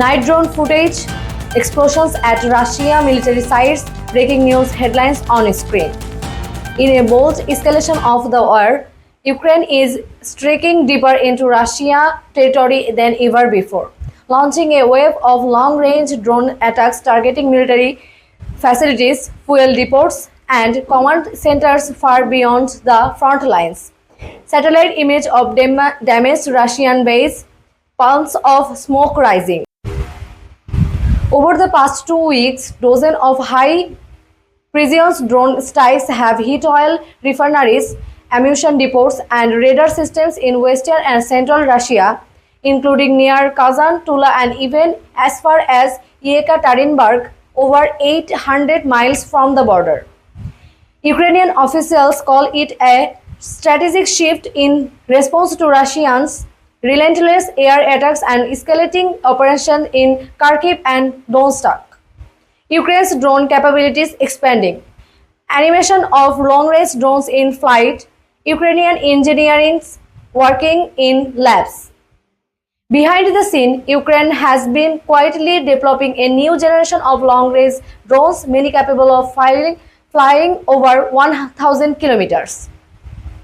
Night drone footage, explosions at Russia military sites, breaking news headlines on screen. In a bold escalation of the war, Ukraine is striking deeper into Russia territory than ever before, launching a wave of long-range drone attacks targeting military facilities, fuel depots, and command centers far beyond the front lines. Satellite image of damaged Russian base, palms of smoke rising. Over the past 2 weeks, dozens of high-precision drone strikes have hit oil refineries, ammunition depots, and radar systems in western and central Russia, including near Kazan, Tula, and even as far as Yekaterinburg, over 800 miles from the border. Ukrainian officials call it a strategic shift in response to Russians' relentless air attacks and escalating operations in Kharkiv and Donetsk. Ukraine's drone capabilities expanding. Animation of long-range drones in flight. Ukrainian engineering working in labs. Behind the scene, Ukraine has been quietly developing a new generation of long-range drones, many capable of flying over 1,000 kilometers.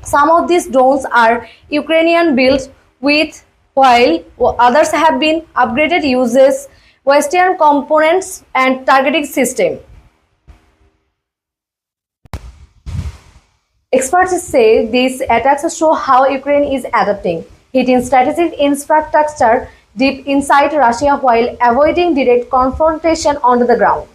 Some of these drones are Ukrainian-built, while others have been upgraded uses Western components and targeting system. Experts say these attacks show how Ukraine is adapting, hitting strategic infrastructure deep inside Russia while avoiding direct confrontation on the ground.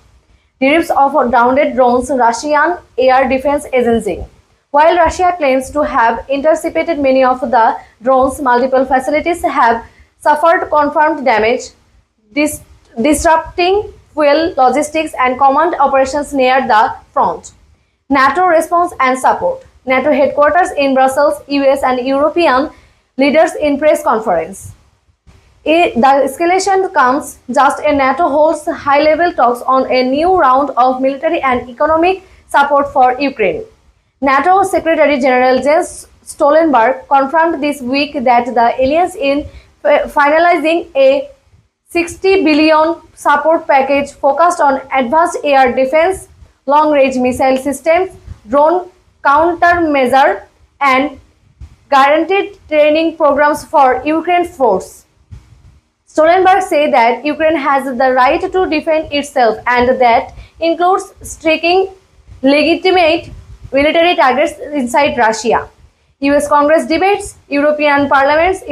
Derives of grounded drones, Russian Air Defense Agency. While Russia claims to have intercepted many of the drones, multiple facilities have suffered confirmed damage, disrupting fuel logistics and command operations near the front. NATO response and support. NATO headquarters in Brussels, US and European leaders in press conference. The escalation comes just as NATO holds high-level talks on a new round of military and economic support for Ukraine. NATO Secretary General Jens Stoltenberg confirmed this week that the alliance is finalizing a $60 billion support package focused on advanced air defense, long-range missile systems, drone countermeasure, and guaranteed training programs for Ukraine force. Stoltenberg said that Ukraine has the right to defend itself and that includes striking legitimate military targets inside Russia. US Congress debates, European parliaments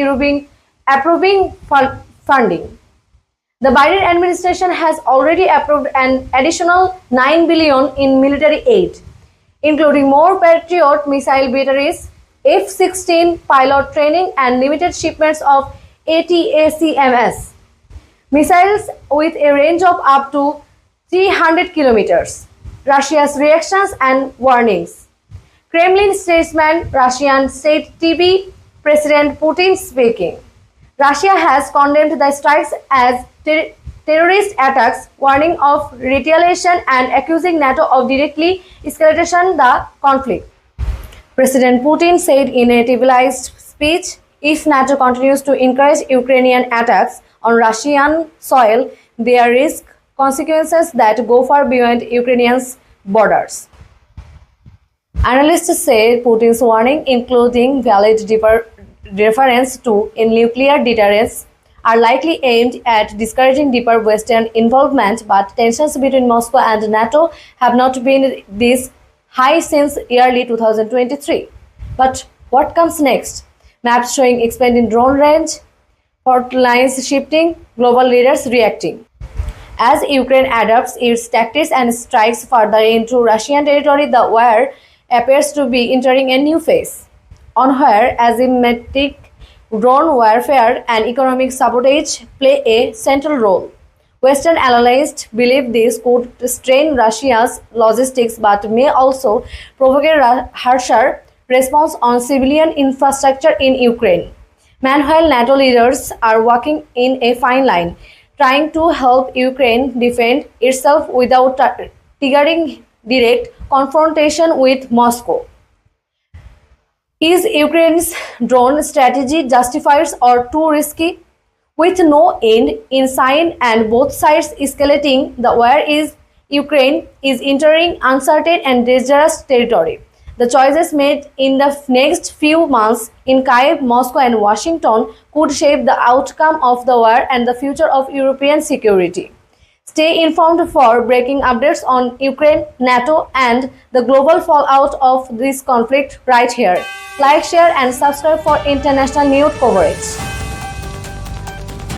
approving funding. The Biden administration has already approved an additional $9 billion in military aid, including more Patriot missile batteries, F-16 pilot training, and limited shipments of ATACMS missiles with a range of up to 300 kilometers. Russia's reactions and warnings. Kremlin statesman, Russian state TV, President Putin speaking. Russia has condemned the strikes as terrorist attacks, warning of retaliation and accusing NATO of directly escalating the conflict. President Putin said in a televised speech, if NATO continues to encourage Ukrainian attacks on Russian soil, there risk consequences that go far beyond Ukraine's borders. Analysts say Putin's warning, including valid reference to a nuclear deterrence, are likely aimed at discouraging deeper Western involvement, but tensions between Moscow and NATO have not been this high since early 2023. But what comes next? Maps showing expanding drone range, fault lines shifting, global leaders reacting. As Ukraine adapts its tactics and strikes further into Russian territory, the war appears to be entering a new phase, on where asymmetric drone warfare and economic sabotage play a central role. Western analysts believe this could strain Russia's logistics but may also provoke a harsher response on civilian infrastructure in Ukraine. Meanwhile, NATO leaders are walking in a fine line, trying to help Ukraine defend itself without triggering direct confrontation with Moscow. Is Ukraine's drone strategy justified or too risky? With no end in sight and both sides escalating, the war is Ukraine is entering uncertain and dangerous territory. The choices made in the next few months in Kyiv, Moscow, and Washington could shape the outcome of the war and the future of European security. Stay informed for breaking updates on Ukraine, NATO, and the global fallout of this conflict right here. Like, share, and subscribe for international news coverage.